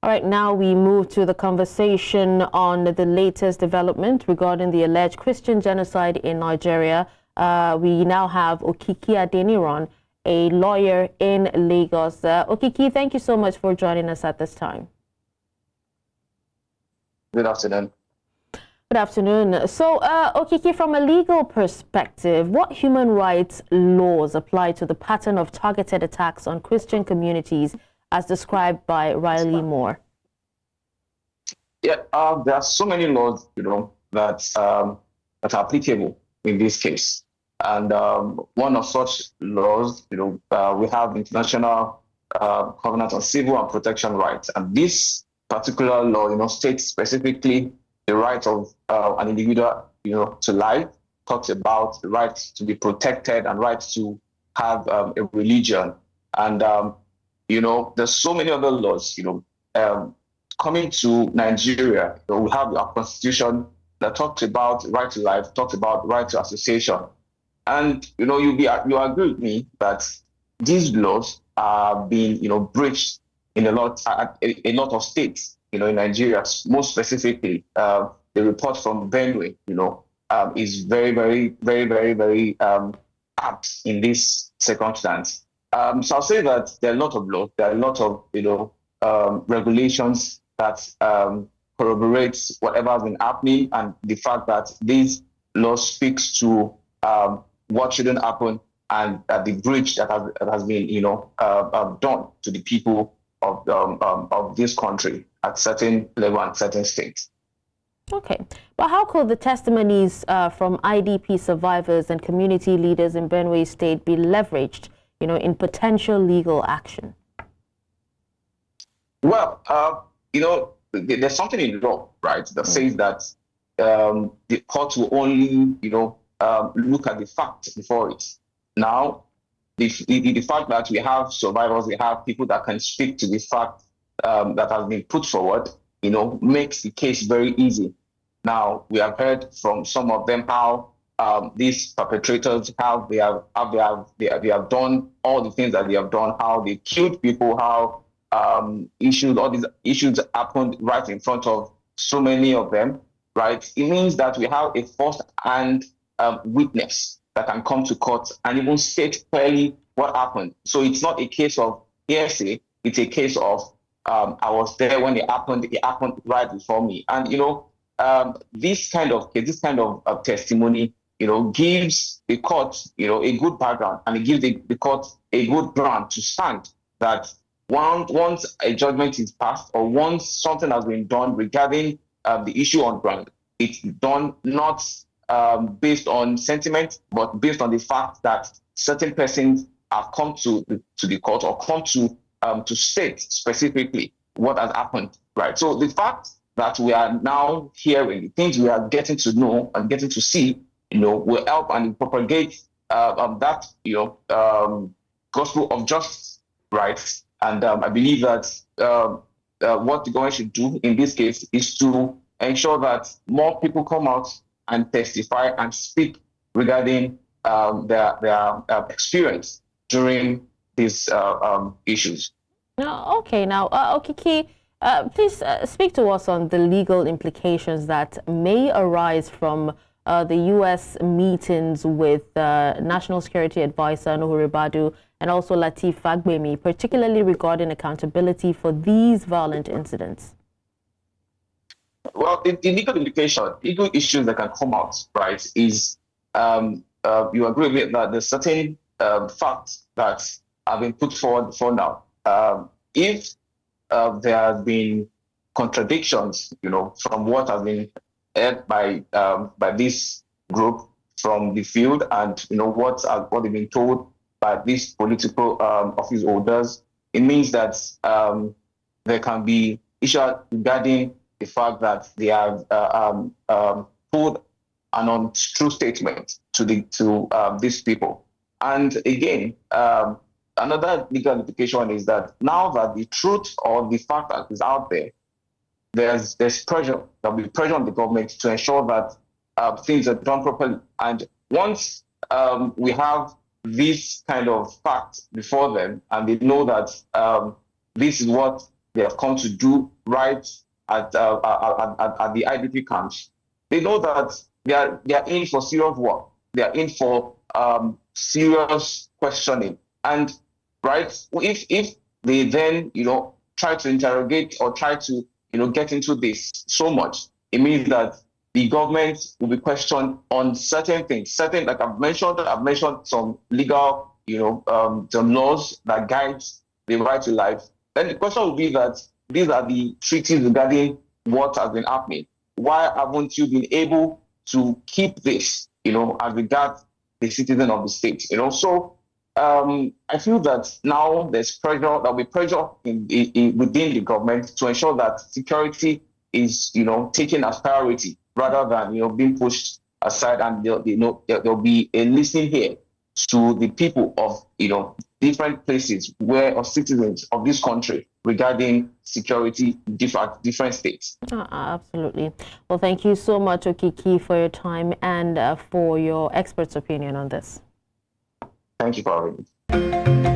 All right, now we move to the conversation on the latest development regarding the alleged Christian genocide in Nigeria. We now have Okiki Adeniran, a lawyer in Lagos. Okiki, thank you so much for joining us at this time. Good afternoon. Good afternoon. So, Okiki, from a legal perspective, what human rights laws apply to the pattern of targeted attacks on Christian communities as described by Riley Moore? Yeah, there are so many laws, that are applicable in this case. And one of such laws, we have International Covenant on Civil and Protection Rights. And this particular law, states specifically the right of an individual, to life, talks about the right to be protected and right to have a religion. And there's so many other laws, coming to Nigeria, we have our constitution that talks about right to life, talks about right to association. And, you agree with me that these laws are being, breached in a lot of states, in Nigeria, most specifically. The report from Benue, is very, very, very, very, very apt in this circumstance. So I'll say that there are a lot of laws, there are a lot of, regulations that corroborates whatever has been happening, and the fact that these laws speaks to what shouldn't happen, and the breach that has been done to the people of this country at certain level and certain states. Okay, but how could the testimonies from IDP survivors and community leaders in Benue State be leveraged, in potential legal action? Well, there's something in law, right, that says that the court will only, look at the facts before it. Now, the fact that we have survivors, we have people that can speak to the fact that has been put forward, makes the case very easy. Now, we have heard from some of them how these perpetrators, how they have done all the things that they have done, how they killed people, how all these issues happened right in front of so many of them, right? It means that we have a first-hand witness that can come to court and even state clearly what happened. So it's not a case of hearsay, it's a case of I was there when it happened right before me. And this kind of testimony, gives the court, a good background, and it gives the court a good ground to stand that once a judgment is passed, or once something has been done regarding the issue on ground, it's done not based on sentiment, but based on the fact that certain persons have come to the court, or come to state specifically what has happened, right? So the fact that we are now hearing, the things we are getting to know and getting to see, will help and propagate that, gospel of justice, right? And I believe that what the government should do in this case is to ensure that more people come out and testify and speak regarding their experience during these issues. Okay, now, Okiki, please speak to us on the legal implications that may arise from the U.S. meetings with National Security Advisor Nuhu Ribadu and also Lateef Fagbemi, particularly regarding accountability for these violent incidents. Well, the legal implication, legal issues that can come out, right, is you agree with that there's certain facts that have been put forward for now. If there have been contradictions, from what has been heard by this group from the field, and what they've been told by these political office holders, it means that there can be issues regarding the fact that they have put an untrue statement to these people. And again, another legal implication is that now that the truth or the fact that is out there, there's pressure. There'll be pressure on the government to ensure that things are done properly. And once we have this kind of fact before them, and they know that this is what they have come to do right at the IDP camps, they know that they are in for serious work. They are in for serious questioning. And right, if they then try to interrogate or try to get into this so much, it means that the government will be questioned on certain things. Certain, like I've mentioned some legal, some laws that guide the right to life. Then the question will be that these are the treaties regarding what has been happening. Why haven't you been able to keep this, as regards the citizen of the state? So I feel that now there'll be pressure within the government to ensure that security is, taken as priority rather than, being pushed aside, and there'll be a listening here to the people of, different places or citizens of this country regarding security in different states. Absolutely. Well, thank you so much, Okiki, for your time and for your expert's opinion on this. Thank you for having me.